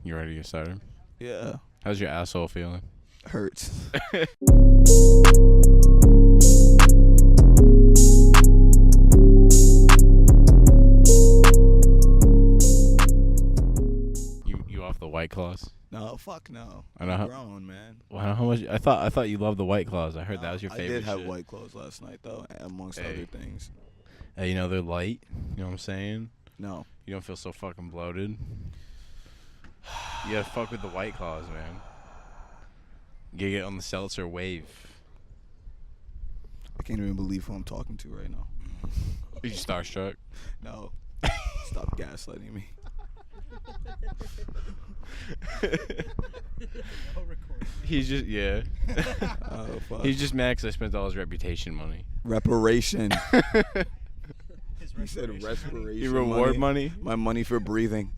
You ready to get started? Yeah. How's your asshole feeling? Hurts. You off the White Claws? No, fuck no. I know I'm how- grown, man. Wow, how much? I thought you loved the White Claws. I heard that was your favorite. I did have shit. white clothes last night, though, amongst Hey. other things. Hey, you know they're light. You know what I'm saying? No. You don't feel so fucking bloated. You gotta fuck with the White Claws, man. You get on the seltzer wave. I can't even believe who I'm talking to right now. Are you starstruck? No. Stop gaslighting me. He's just Oh, fuck. He's just mad 'cause I spent all his reputation money. Reparation. He said respiration. Your reward money? My money for breathing.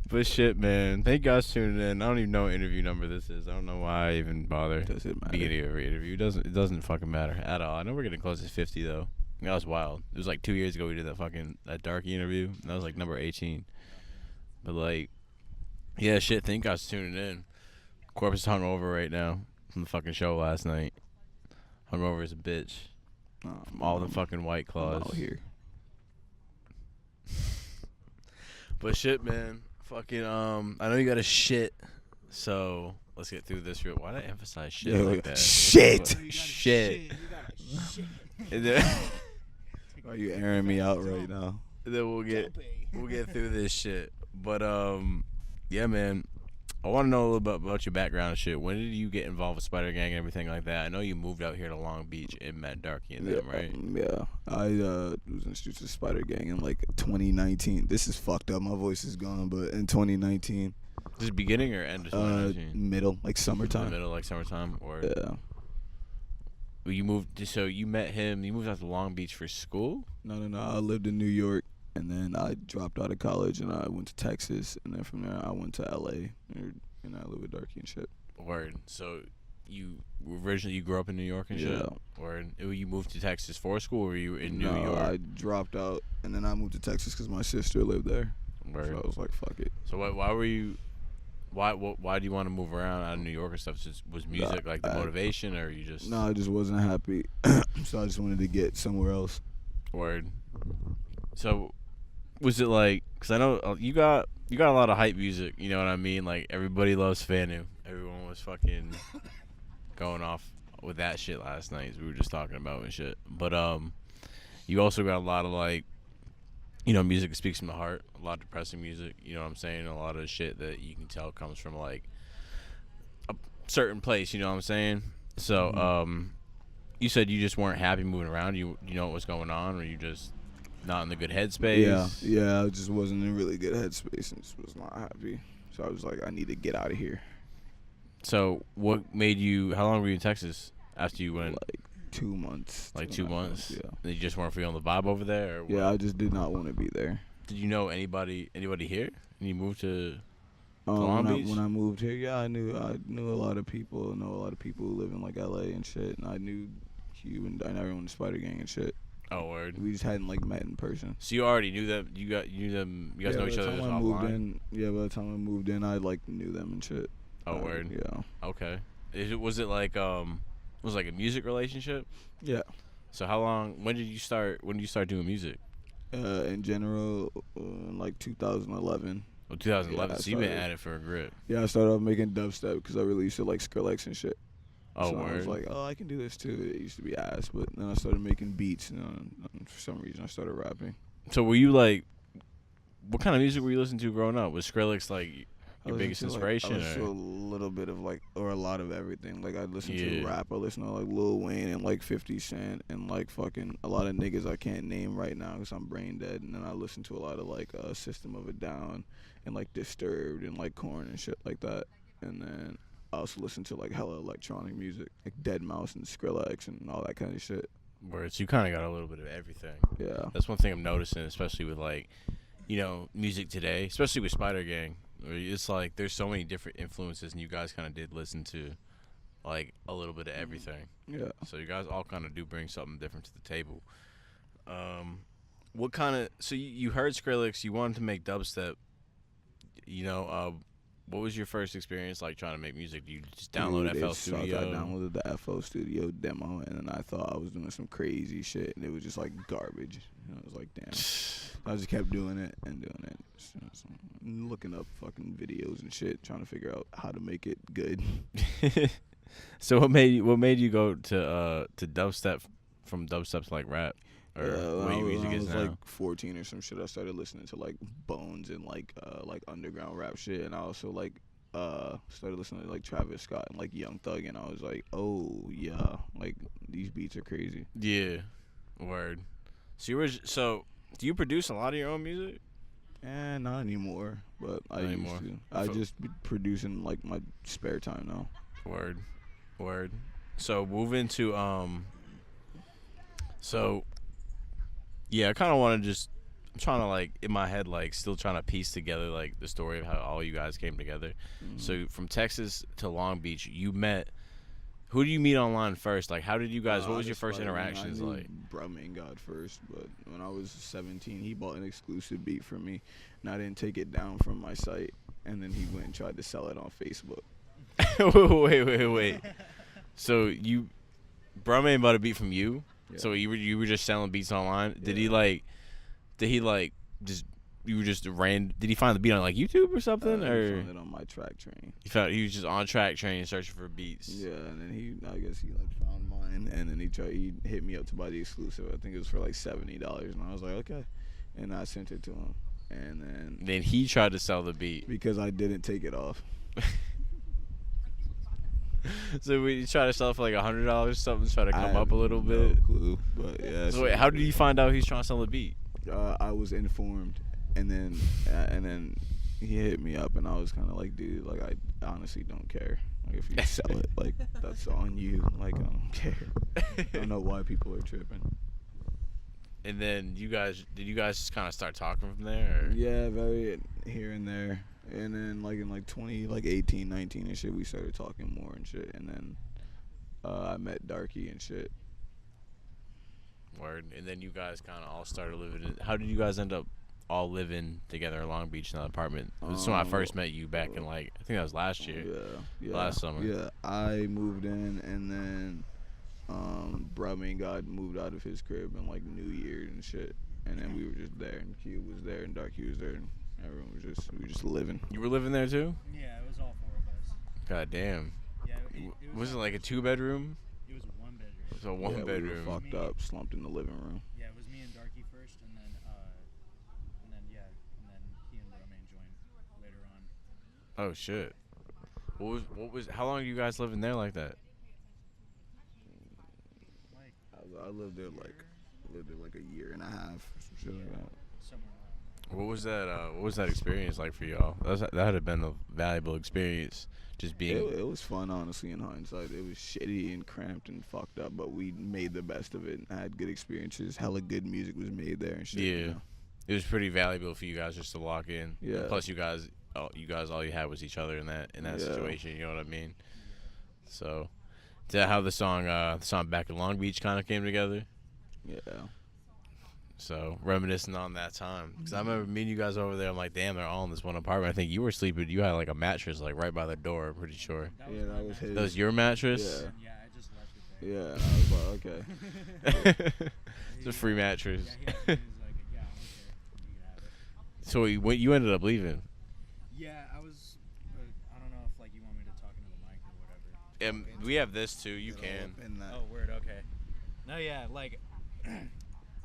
But shit, man. Thank you guys for tuning in. I don't even know what interview number this is. I don't know why I even bother. Does it matter? Beginning of every interview. It doesn't fucking matter at all. I know we're getting close to 50 though. That was wild. It was like 2 years ago we did that darky interview. And that was like number 18. But like, yeah, shit. Thank you guys for tuning in. Corpse is hungover right now from the fucking show last night. Hungover as a bitch. From all the fucking White Claws. I'm out here. But shit, man. Fucking, I know you got a shit, so let's get through this real. Why did I emphasize shit like that? Shit! Shit. And Are you airing me out right now? then we'll get through this shit. But yeah, man. I want to know a little bit about your background and shit. When did you get involved with Spider Gang and everything like that? I know you moved out here to Long Beach and met Darky and them, right? Yeah. I was introduced to Spider Gang in like 2019. This is fucked up. My voice is gone, but in 2019. Is it beginning or end of 2019? Middle, like summertime. Middle, like summertime, or Yeah. you moved. So you met him. You moved out to Long Beach for school. No. I lived in New York, and then I dropped out of college, and I went to Texas, and then from there I went to LA, and I live with Darky and shit. Word. So you originally grew up in New York and shit. Yeah. Word. You moved to Texas for school, or were you in New No, York? I dropped out, and then I moved to Texas because my sister lived there. Word. So I was like, fuck it. So why were you? Why do you want to move around out of New York and stuff? Was music like the motivation, or you just? No, I just wasn't happy, so I just wanted to get somewhere else. Word. So, was it like? Cause I know you got a lot of hype music. You know what I mean? Like everybody loves Fanu. Everyone was fucking going off with that shit last night, as we were just talking about and shit. But you also got a lot of like, music that speaks from the heart. A lot of depressing music. You know what I'm saying? A lot of shit that you can tell comes from like a certain place. You know what I'm saying? So you said you just weren't happy moving around. You know what was going on, or you just not in the good headspace? Yeah, I just wasn't in a really good headspace and just was not happy. So I was like, I need to get out of here. So what made you? How long were you in Texas after you went? Like 2 months. Like 2 months. Yeah. And you just weren't feeling the vibe over there. Or what? Yeah, I just did not want to be there. Did you know anybody here? And you moved to Long Beach? When I moved here, yeah, I knew a lot of people. I know a lot of people who live in like LA and shit. And I knew Hugh and everyone in the Spider Gang and shit. Oh, word. We just hadn't like met in person. So you already knew them. You knew them. You guys know each other By offline. by the time I moved in, I like knew them and shit. Oh, word. Yeah. Okay. Was it like was it like a music relationship? Yeah. So how long? When did you start doing music? In general, like 2011. Well, 2011. Yeah, So you've been at it for a grip. Yeah, I started off making dubstep because I really used to like Skrillex and shit. Oh, so word. I was like, oh, I can do this too. It used to be ass, but then I started making beats, and for some reason I started rapping. So were you like, what kind of music were you listening to growing up? Was Skrillex like your I biggest listened inspiration? I listened to a little bit of like, or a lot of everything. Like I listened to Yeah. rap. I listened to like Lil Wayne and like 50 Cent and like fucking a lot of niggas I can't name right now because I'm brain dead. And then I listened to a lot of like System of a Down and like Disturbed and like Korn and shit like that. And then I also listened to like hella electronic music, like Deadmau5 and Skrillex and all that kind of shit. Words. You kind of got a little bit of everything. Yeah. That's one thing I'm noticing, especially with like, music today, especially with Spider Gang. It's like there's so many different influences, and you guys kind of did listen to like a little bit of everything. Yeah. So you guys all kind of do bring something different to the table. what kind of? So you heard Skrillex, you wanted to make dubstep. You know, what was your first experience like trying to make music? You just download Dude, FL it sucked. Studio? I downloaded the FL Studio demo, and then I thought I was doing some crazy shit, and it was just like garbage. And I was like, damn. I just kept doing it and doing it. So, looking up fucking videos and shit, trying to figure out how to make it good. So what made you go to dubstep from dubstep to like rap or what your music when I is was now? like 14 or some shit, I started listening to like Bones and like underground rap shit, and I also like started listening to like Travis Scott and like Young Thug, and I was like, oh yeah, like these beats are crazy. Yeah, word. So do you produce a lot of your own music? And not anymore, but I Not used anymore. to. I just be producing like my spare time now. Word. So moving to so yeah, I kind of want to just. I'm trying to like in my head like still trying to piece together like the story of how all you guys came together. So from Texas to Long Beach, you met. Who do you meet online first? Like, how did you guys? What was your first interactions I knew like? Brumming God first, but when I was 17, he bought an exclusive beat for me, and I didn't take it down from my site, and then he went and tried to sell it on Facebook. Wait. So Brumman bought a beat from you. Yeah. So you were just selling beats online. Did he just you were just did he find the beat on like YouTube or something He or found it on my track train. he was just on track train searching for beats? Yeah, and then I guess he like found mine, and then he hit me up to buy the exclusive. I think it was for like $70, and I was like, okay, and I sent it to him, and Then he tried to sell the beat. because I didn't take it off. So we tried to sell it for like $100 something, try to I come up a have little no bit. clue, but yeah. So wait, how did you find out he's trying to sell the beat? I was informed, and then he hit me up, and I was kind of like, dude, like I honestly don't care. Like if you sell it, like that's on you. Like I don't care. I don't know why people are tripping. And then did you guys just kind of start talking from there? Or? Yeah, very here and there, and then like in like 18, 19 and shit, we started talking more and shit, and then I met Darky and shit. Word. And then you guys kind of all started living. How did you guys end up all living together in Long Beach in an apartment? This is when I first met you back in like I think that was last year. Yeah. Last summer. Yeah, I moved in, and then Brumming God moved out of his crib in like New Year and shit, and then we were just there, and Q was there, and Darky was there, and everyone was we were just living. You were living there too? Yeah, it was all four of us. God damn. Yeah, Was it like a 2-bedroom? It was a one bedroom. It was a 1 bedroom. We were fucked up, slumped in the living room. Yeah, it was me and Darky first, and then he and Romaine joined later on. Oh shit. What was how long are you guys living there like that? Like I lived there like a year and a half, some shit like that. somewhere around. What was that experience like for y'all? That had to have been a valuable experience. Just being It was fun, honestly, in hindsight. It was shitty and cramped and fucked up, but we made the best of it and had good experiences. Hella good music was made there and shit. Yeah. You know? It was pretty valuable for you guys just to lock in. Yeah. And plus, you guys all you had was each other in that Yeah. situation. You know what I mean? So, is that how the song "Back in Long Beach" kind of came together? Yeah. So reminiscing on that time, because I remember meeting you guys over there. I'm like, damn, they're all in this one apartment. I think you were sleeping. You had like a mattress like right by the door. I'm pretty sure. Yeah, that was his. That was your mattress. Yeah. Yeah, I just left it there. Yeah, and I was like, okay. It's a free mattress. Yeah, he was like, yeah, I don't care. You can have it. So you ended up leaving. Yeah, I was. I don't know if like you want me to talk into the mic or whatever. And we have this too. You can. Oh, word. Okay. No, yeah, like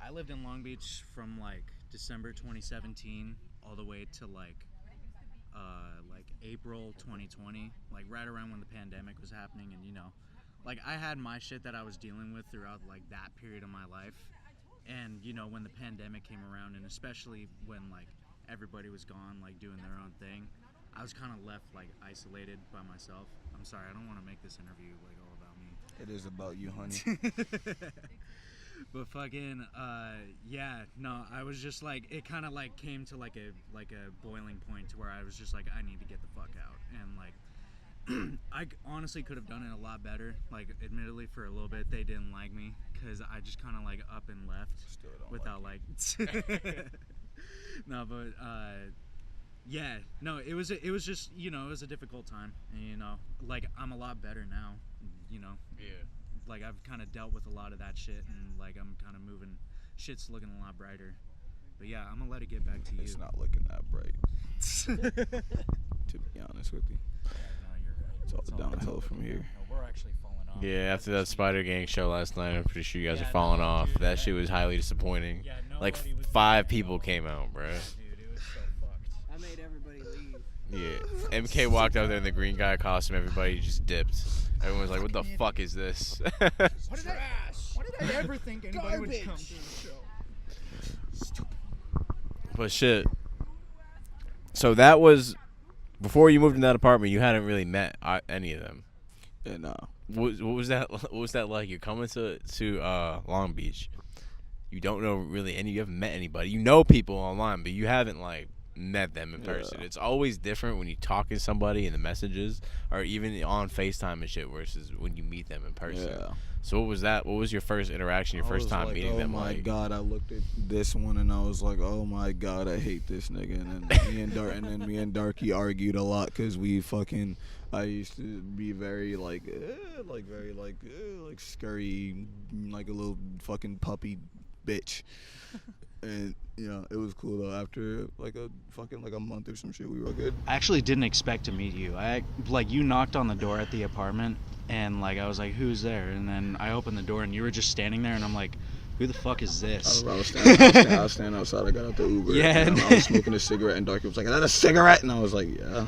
I lived in Long Beach from like December 2017 all the way to like April 2020, like right around when the pandemic was happening, and like I had my shit that I was dealing with throughout like that period of my life, and when the pandemic came around, and especially when like everybody was gone, like doing their own thing, I was kind of left like isolated by myself. I'm sorry, I don't want to make this interview like all about me. It is about you, honey. But fucking yeah, no, I was just like, it kind of like came to like a boiling point to where I was just like, I need to get the fuck out, and like I honestly could have done it a lot better. Like, admittedly, for a little bit, they didn't like me because I just kind of like up and left Still don't without like. No, but yeah, no, it was just it was a difficult time, and like I'm a lot better now, Yeah. like I've kind of dealt with a lot of that shit, and like I'm kind of moving, shit's looking a lot brighter. But yeah, I'm gonna let it get back to you. It's not looking that bright, to be honest with you. No, you're right. It's all downhill from here. No, we're actually falling off. Yeah, after that Spider Gang show last night, I'm pretty sure you guys Yeah, are falling no, off. dude, That shit was highly disappointing. Yeah, Like nobody was 5 there, people no. came out, bruh. Dude, it was so fucked. I made everybody leave. Yeah. MK walked out there in the green guy costume. Everybody just dipped. Everyone was like, "What the fuck is this?" Why did I ever think anybody would come to the show? But shit. So that was before you moved in that apartment. You hadn't really met any of them. And What was that? What was that like? You're coming to Long Beach. You don't know really any. You haven't met anybody. You know people online, but you haven't like met them in person. Yeah. It's always different when you talk to somebody in the messages or even on FaceTime and shit versus when you meet them in person. yeah. So what was that? What was your first interaction? Your I first was time like, meeting them? Oh my like, god! I looked at this one and I was like, oh my god, I hate this nigga. And then me and Darky argued a lot because I used to be very like scurry, like a little fucking puppy bitch. And it was cool though. After like a month or some shit, we were good. I actually didn't expect to meet you. You knocked on the door at the apartment, and like I was like, "Who's there?" And then I opened the door, and you were just standing there, and I'm like, "Who the fuck is this?" I was standing outside. I got out the Uber. Yeah. And I was smoking a cigarette, and Darky was like, "Is that a cigarette?" And I was like, "Yeah."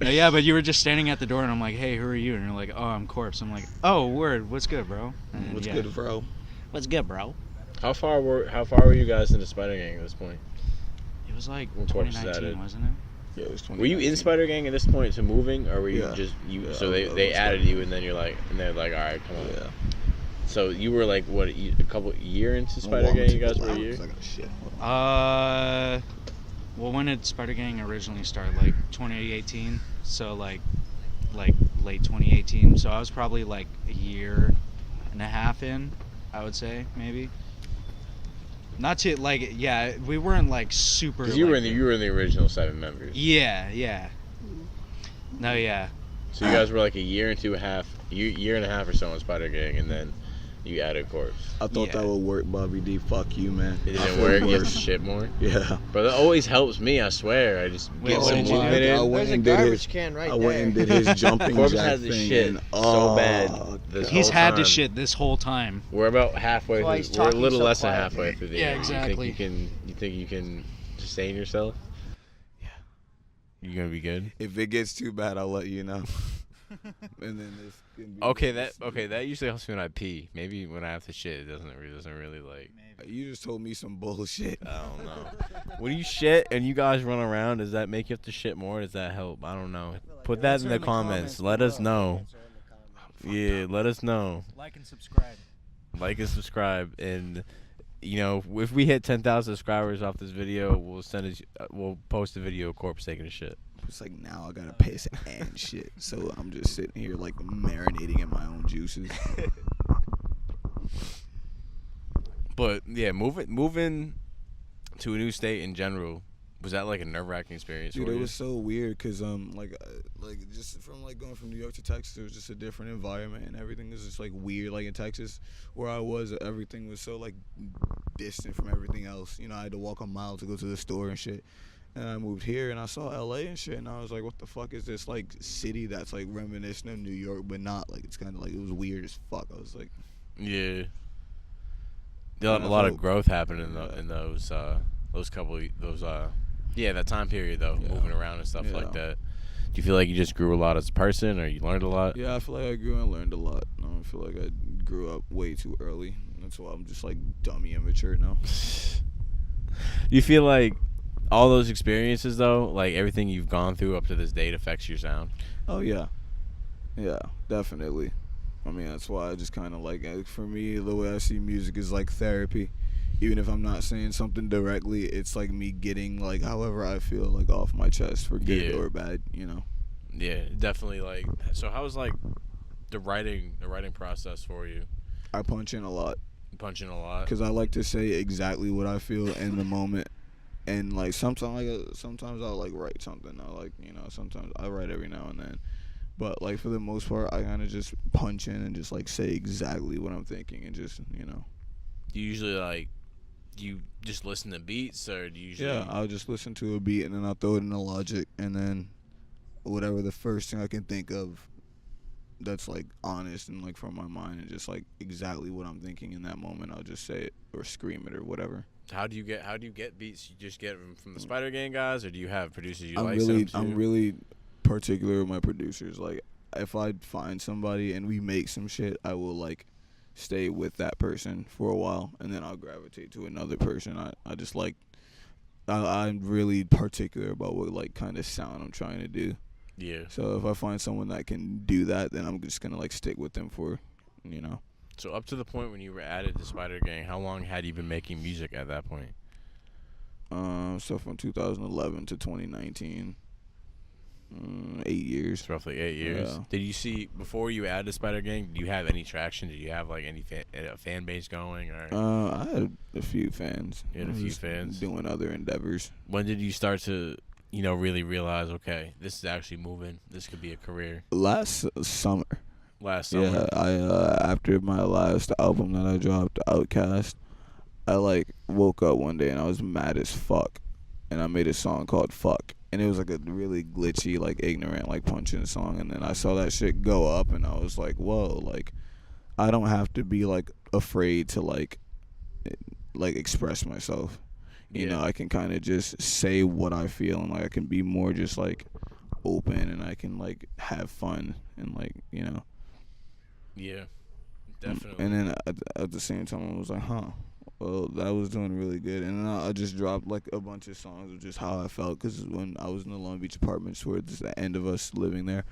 No, yeah, but you were just standing at the door, and I'm like, "Hey, who are you?" And you're like, "Oh, I'm Cxrpse." I'm like, "Oh, word. What's good, bro?" And What's yeah. good, bro? What's good, bro? how far were you guys in the Spider Gang at this point? It was like What course is that 2019, in? wasn't it? Yeah, it was 20. Were you in Spider Gang at this point to moving, or were you Yeah. just you? Yeah, so I they was added Spider-Man. you, and then they're like, all right, come on. Yeah. So you were like what a couple year into Spider Gang? You guys were a year. I got shit. Well, when did Spider Gang originally start? Like 2018. So like late 2018. So I was probably like a year and a half in, I would say maybe. Not to like, yeah, we weren't like super. Because you were in the original 7 members. Yeah. No, yeah. So you guys were like a year and a half or so in Spider Gang, and then you added Corpse. I thought Yeah. that would work, Bobby D. Fuck you, man. It I didn't feel work. You have to worse. shit more. Yeah. But that always helps me. I swear. I just Wait, get what some did you movement I in. went There's a and did garbage his. can right I there. went and did his jumping Corpse jack has the thing. shit and, so bad this He's whole had to time. shit this whole time. We're about halfway. That's why he's We're a talking little so less than quietly. halfway through the Yeah, year. exactly. You think you can sustain yourself? Yeah. You gonna be good? If it gets too bad, I'll let you know. And then this can be That usually helps me when I pee. Maybe when I have to shit, it doesn't really like. You just told me some bullshit. I don't know. When you shit and you guys run around, does that make you have to shit more? Does that help? I don't know. Put that in the comments. Let us know. Yeah, let us know. Like and subscribe. Like and subscribe, and if we hit 10,000 subscribers off this video, we'll post a video of Corpse taking a shit. It's like now I gotta piss and shit. So I'm just sitting here like marinating in my own juices. But yeah, moving to a new state in general, was that like a nerve-wracking experience? Dude, for it you? was so weird because like just from like going from New York to Texas, it was just a different environment and everything was just like weird. Like in Texas, where I was, everything was so like distant from everything else. I had to walk a mile to go to the store and shit. And I moved here and I saw LA and shit, and I was like, what the fuck is this like city that's like reminiscent of New York, but not like it's kind of like it was weird as fuck. I was like, Yeah. A lot of growth happened in that time period though, Yeah. moving around and stuff Yeah. like that. Do you feel like you just grew a lot as a person, or you learned a lot? yeah, I feel like I grew and learned a lot. I don't feel like I grew up way too early. That's why I'm just like dummy immature now. Do you feel like all those experiences though, like everything you've gone through up to this date, affects your sound? Oh yeah, definitely. I mean, that's why I just kind of like, for me, the way I see music is like therapy. Even if I'm not saying something directly, it's like me getting like however I feel like off my chest, for good Yeah. or bad, Yeah, definitely. Like, so how was like the writing process for you? I punch in a lot Punching a lot. because I like to say exactly what I feel in the moment. And like sometimes I'll like write something. I like sometimes I write every now and then. But like for the most part, I kind of just punch in and just like say exactly what I'm thinking and just Do you usually like you just listen to beats, or do you usually? yeah. I'll just listen to a beat and then I'll throw it in the Logic and then whatever the first thing I can think of that's like honest and like from my mind and just like exactly what I'm thinking in that moment. I'll just say it or scream it or whatever. How do you get beats? You just get them from the Spider Gang guys, or do you have producers you I'm like? really To? I'm really particular with my producers. Like if I find somebody and we make some shit, I will like stay with that person for a while and then I'll gravitate to another person. I just like I'm really particular about what like kind of sound I'm trying to do. Yeah. So if I find someone that can do that, then I'm just gonna like stick with them for, you know. So up to the point when you were added to Spider Gang, how long had you been making music at that point? So from 2011 to 2019, 8 years. It's roughly 8 years. Yeah. Did you see before you added Spider Gang? Did you have any traction? Did you have like any fan base going? Or I had a few fans. You had a I was few just fans. doing other endeavors. when did you start to really realize, okay, this is actually moving. This could be a career. Last summer. Last summer. Yeah, I after my last album that I dropped, Outcast, I like woke up one day and I was mad as fuck, and I made a song called "Fuck," and it was like a really glitchy, like ignorant, like punching song, and then I saw that shit go up, and I was like, whoa, like I don't have to be like afraid to like express myself. You know, I can kind of just say what I feel, and like I can be more just like open, and I can like have fun, and like Yeah, definitely. And then at the same time, I was like, huh. Well, that was doing really good, and then I just dropped like a bunch of songs of just how I felt. Cause when I was in the Long Beach apartments, towards the end of us living there,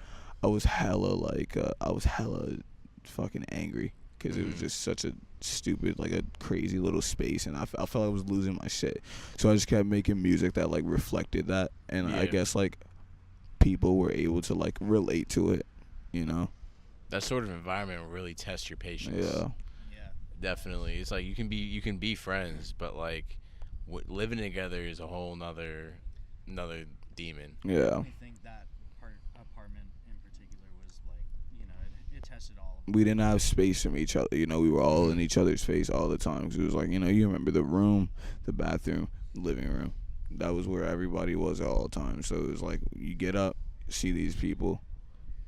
I was hella fucking angry, cause it was just such a stupid, like a crazy little space, and I felt I was losing my shit. So I just kept making music that like reflected that, and I guess like people were able to like relate to it, That sort of environment will really test your patience. Yeah. Definitely. It's like you can be friends, but like living together is a whole another demon. Yeah. I think that apartment in particular was like, it tested all of them. We didn't have space from each other. We were all in each other's face all the time. 'Cause it was like, you remember the room, the bathroom, living room. That was where everybody was at all times. So it was like, you get up, see these people,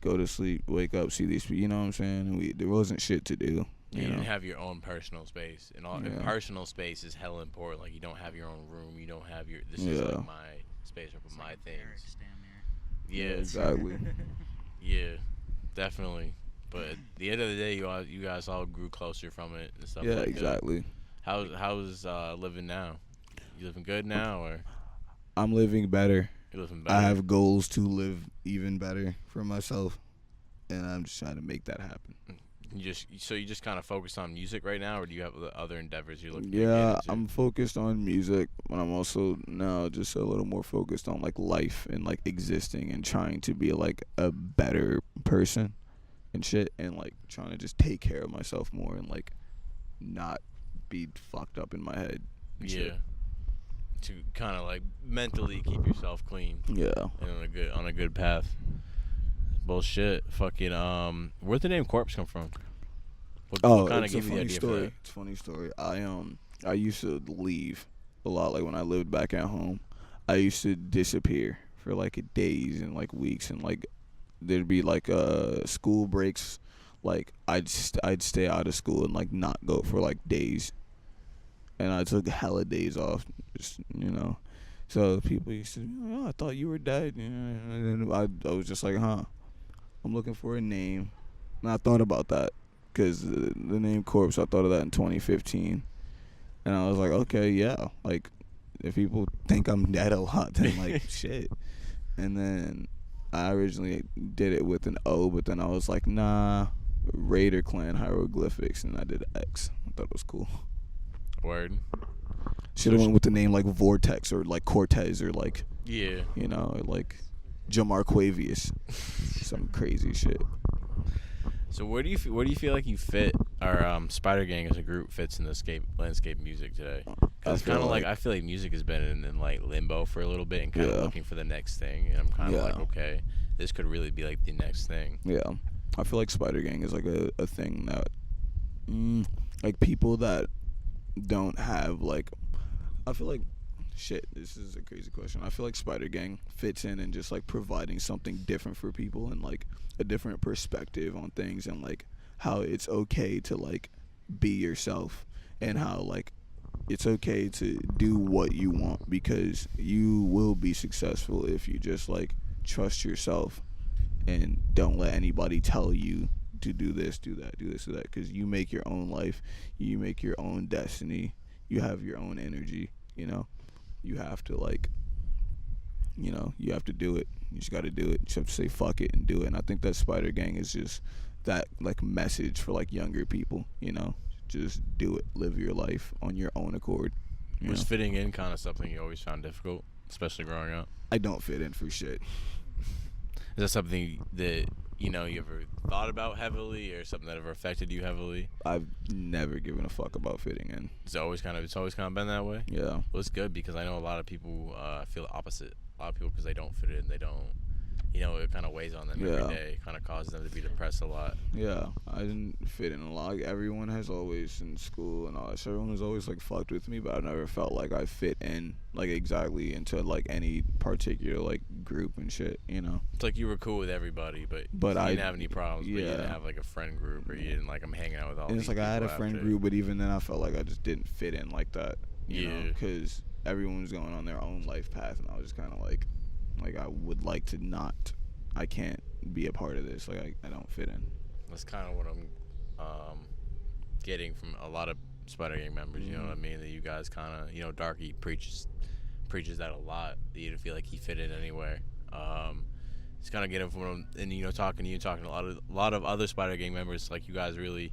go to sleep, wake up, see these people. You know what I'm saying? And there wasn't shit to do. You didn't have your own personal space, and and personal space is hella important. Like you don't have your own room, you don't have your. This is like my space or my things. Yeah, exactly. Yeah, definitely. But at the end of the day, you guys all grew closer from it and stuff. Yeah, like exactly. That. How's living now? You living good now, or? I'm living better. You living better. I have goals to live even better for myself, and I'm just trying to make that happen. You just kind of focus on music right now, or do you have other endeavors you're looking? Yeah, I'm focused on music, but I'm also now just a little more focused on like life and like existing and trying to be like a better person and shit, and like trying to just take care of myself more and like not be fucked up in my head. Yeah. To kind of like mentally keep yourself clean. Yeah. And on a good path. Bullshit. Fucking where'd the name Cxrpse come from? What kind it's of a gave you the funny idea story. for that? It's a funny story. I used to leave a lot. Like when I lived back at home, I used to disappear for like days and like weeks, and like there'd be like school breaks. Like I'd stay out of school and like not go for like days, and I took hella days off. Just so people used to, oh, I thought you were dead. And then I was just like, huh. I'm looking for a name, and I thought about that. Because the name Cxrpse, I thought of that in 2015. And I was like, okay, yeah. Like, if people think I'm dead a lot, then, like, shit. And then I originally did it with an O, but then I was like, nah, Raider Clan hieroglyphics, and I did X. I thought it was cool. Word. Should have went with the name, like, Vortex or, like, Cortez or, like, Yeah. like... Jamarquavius, some crazy shit. So where do you feel like you fit, or Spider Gang as a group fits in the landscape music today? Because kind of like I feel like music has been in like limbo for a little bit and kind of looking for the next thing, and I'm kind of like, okay, this could really be like the next thing. Yeah, I feel like Spider Gang is like a thing that, like people that don't have like, I feel like, shit, this is a crazy question. I feel like Spider Gang fits in and just like providing something different for people and like a different perspective on things and like how it's okay to like be yourself and how like it's okay to do what you want because you will be successful if you just like trust yourself and don't let anybody tell you to do this, do that, do this, do that, because you make your own life, you make your own destiny, you have your own energy, you know. You have to like, you know, you have to do it. You just got to do it. You just have to say fuck it and do it. And I think that Spider Gang is just that like message for like younger people, you know. Just do it. Live your life on your own accord. Was fitting in kind of something you always found difficult, especially growing up? I don't fit in for shit. Is that something that, you know, you ever thought about heavily or something that ever affected you heavily? I've never given a fuck about fitting in. It's always kind of been that way? Yeah. Well, it's good because I know a lot of people feel the opposite. A lot of people, because they don't fit in, they don't, you know, it kind of weighs on them every day. It kind of causes them to be depressed a lot. Yeah, I didn't fit in a lot. Like, everyone has always, in school and all that, so everyone has always, like, fucked with me, but I never felt like I fit in, like, exactly into, like, any particular, like, group and shit, you know? It's like you were cool with everybody, but you didn't have any problems, but you didn't have, like, a friend group, or you didn't, like, I'm hanging out with all these people. And it's like I had a friend group, but even then I felt like I just didn't fit in like that, you know? Because everyone was going on their own life path, and I was just kind of like, I would like to not... I can't be a part of this. Like, I don't fit in. That's kind of what I'm getting from a lot of Spider Gang members, you know what I mean? That you guys kind of, you know, Darky preaches that a lot, that you don't feel like he fit in anywhere. Just kind of getting from him, and, you know, talking to a lot of other Spider Gang members, like you guys really,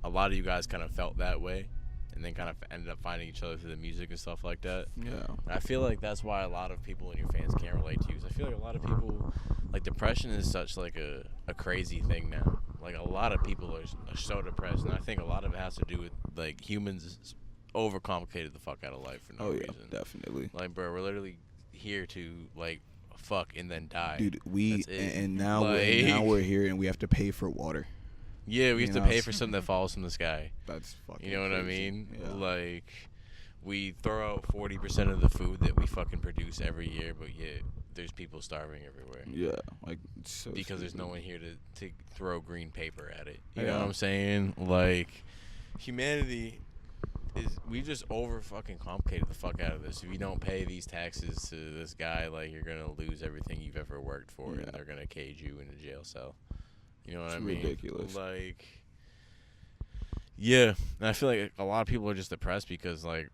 a lot of you guys kind of felt that way, and then kind of ended up finding each other through the music and stuff like that. Yeah. And I feel like that's why a lot of people and your fans can't relate to you, because I feel like a lot of people, like, depression is such like a crazy thing now. Like, a lot of people are so depressed, and I think a lot of it has to do with, like, humans overcomplicated the fuck out of life for no reason. Definitely. Like, bro, we're literally here to, like, fuck and then die. Dude, and now we're here and we have to pay for water. Yeah, we have to pay for something that falls from the sky. That's fucking You know what I crazy. mean? Yeah. Like, we throw out 40% of the food that we fucking produce every year, but yet there's people starving everywhere. Yeah, like, it's so because stupid. there's no one here to throw green paper at it. You know what I'm saying? Like, humanity we just over fucking complicated the fuck out of this. If you don't pay these taxes to this guy, like, you're gonna lose everything you've ever worked for, and they're gonna cage you in a jail cell. You know what I mean? Ridiculous. Like, yeah, and I feel like a lot of people are just depressed because, like,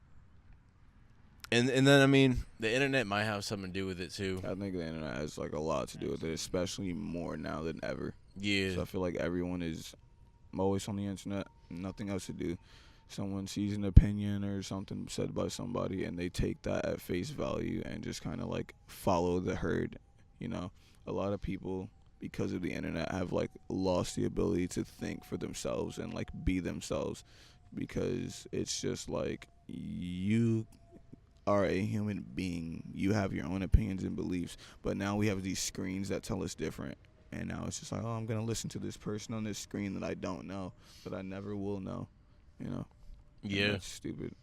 and then I mean, the internet might have something to do with it too. I think the internet has like a lot to do with it, especially more now than ever. Yeah. So I feel like everyone is always on the internet, nothing else to do. Someone sees an opinion or something said by somebody, and they take that at face value and just kind of like follow the herd. You know, a lot of people, because of the internet, have like lost the ability to think for themselves and like be themselves, because it's just like you are a human being. You have your own opinions and beliefs, but now we have these screens that tell us different. And now it's just like, oh, I'm going to listen to this person on this screen that I don't know, that I never will know, you know? Yeah. And that's stupid.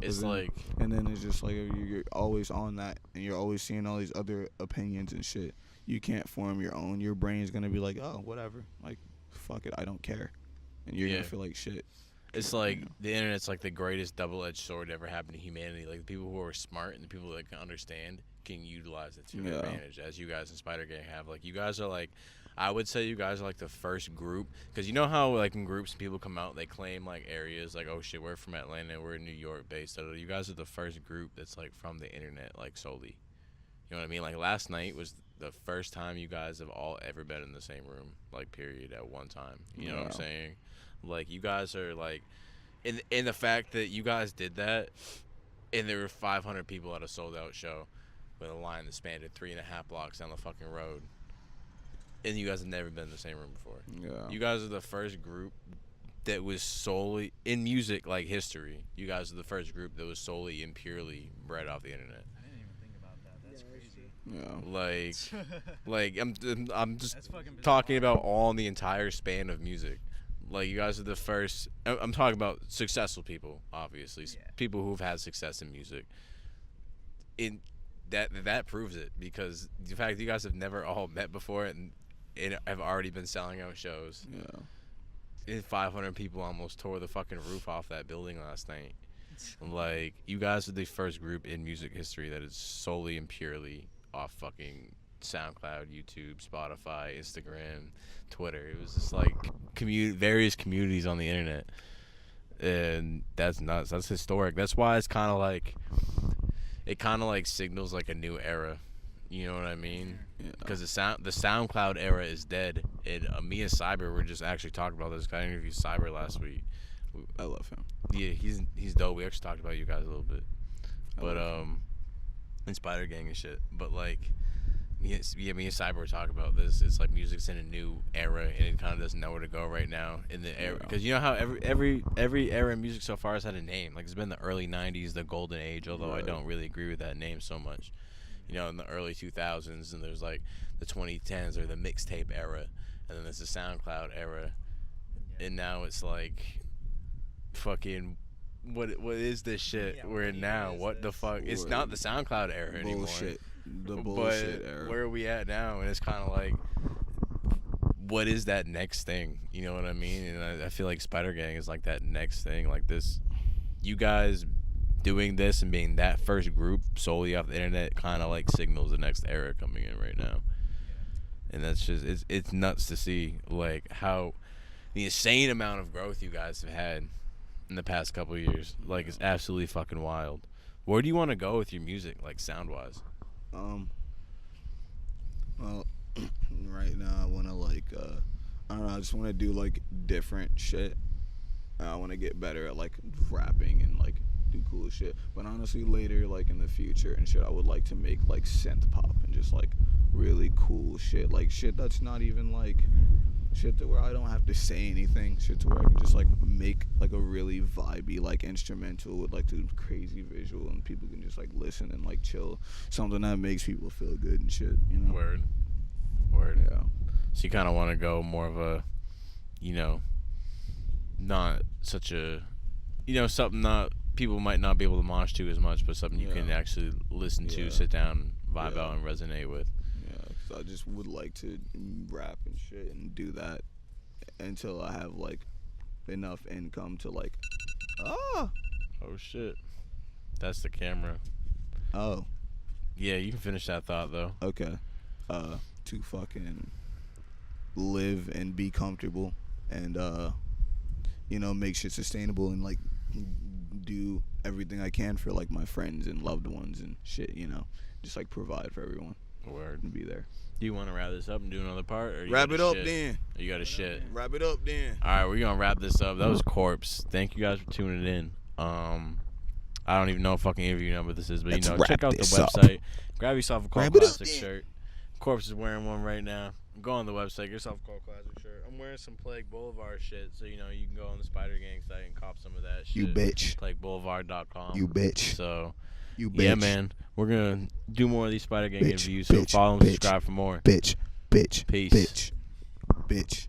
It's like... And then it's just like you're always on that, and you're always seeing all these other opinions and shit. You can't form your own. Your brain's going to be like, oh, whatever. Like, fuck it, I don't care. And you're going to feel like shit. It's like the internet's like the greatest double-edged sword ever happened to humanity. Like, the people who are smart and the people that can understand can utilize it to their advantage, as you guys in Spider Gang have. Like, you guys are like, I would say you guys are like the first group, because you know how like in groups people come out, they claim like areas, like, oh shit, we're from Atlanta, we're New York based. You guys are the first group that's like from the internet, like, solely. You know what I mean? Like, last night was the first time you guys have all ever been in the same room, like, period, at one time. You know what I'm saying? Like, you guys are like, in the fact that you guys did that, and there were 500 people at a sold out show. with a line that spanned 3.5 blocks down the fucking road. And you guys have never been in the same room before. Yeah. You guys are the first group that was solely in music, like history. You guys are the first group that was solely and purely bred off the internet. I didn't even think about that. That's crazy. Yeah. Like I'm just That's fucking talking bizarre. about all in the entire span of music. Like, you guys are the first. I'm talking about successful people, obviously. Yeah. People who've had success in music. That proves it, because the fact that you guys have never all met before and have already been selling out shows. Yeah. And 500 people almost tore the fucking roof off that building last night. Like, you guys are the first group in music history that is solely and purely off fucking SoundCloud, YouTube, Spotify, Instagram, Twitter. It was just like various communities on the internet, and that's nuts. That's historic. That's why it's kind of like signals like a new era. You know what I mean? Yeah. Because the SoundCloud era is dead. And me and Cyber were just actually talking about this. I interviewed Cyber last week. I love him. Yeah, he's dope. We actually talked about you guys a little bit, but him. in Spider Gang and shit. But like, me and Cyber were talking about this. It's like music's in a new era, and it kind of doesn't know where to go right now in the era. Because you know how every era in music so far has had a name. Like, it's been the early '90s, the golden age. Although I don't really agree with that name so much. You know, in the early 2000s, and there's like the 2010s or the mixtape era, and then there's the SoundCloud era, and now it's like, fucking, what is this shit we're in now? What the fuck? It's not the SoundCloud era anymore. Bullshit. The bullshit But era. where are we at now? And it's kind of like, what is that next thing? You know what I mean? And I feel like Spider Gang is like that next thing. Like this, you guys doing this and being that first group solely off the internet kind of like signals the next era coming in right now. And that's just, it's nuts to see like how the insane amount of growth you guys have had in the past couple of years. Like, it's absolutely fucking wild. Where do you want to go with your music, like, sound wise? Well, right now I want to like I don't know, I just want to do like different shit. I want to get better at like rapping and like do cool shit. But honestly, later, like in the future and shit, I would like to make like synth pop and just like really cool shit, like shit that's not even like shit to where I don't have to say anything, shit to where I can just like make like a really vibey like instrumental with like the crazy visual, and people can just like listen and like chill, something that makes people feel good and shit, you know. Word. Yeah. So you kind of want to go more of a, you know, not such a, you know, something not people might not be able to mosh to as much, but something you can actually listen to, sit down, vibe out, and resonate with. Yeah, 'cause I just would like to rap and shit and do that until I have like enough income to like. Oh shit, that's the camera. Oh. Yeah, you can finish that thought though. Okay. To fucking live and be comfortable and you know, make shit sustainable and like do everything I can for like my friends and loved ones and shit, you know, just like provide for everyone. Word. And be there. Do you want to wrap this up and do another part, or you Wrap got it a up shit? then. Or you got a shit. Wrap it up then. All right, we're gonna wrap this up. That was Cxrpse. Thank you guys for tuning in. I don't even know what fucking interview number this is, but Let's you know, check wrap out the this up. website. Grab yourself a Kult Wrap it up Classic then. shirt. Cxrpse is wearing one right now. Go on the website, get yourself a Kult Classic shirt. I'm wearing some Plague Boulevard shit, so you know you can go on the Spider Gang site and cop some of that shit. You bitch. PlagueBoulevard.com. You bitch. So You bitch. yeah, man, we're gonna do more of these Spider Gang Bitch, interviews. So bitch, follow and bitch. subscribe for more. Bitch. Peace. Bitch.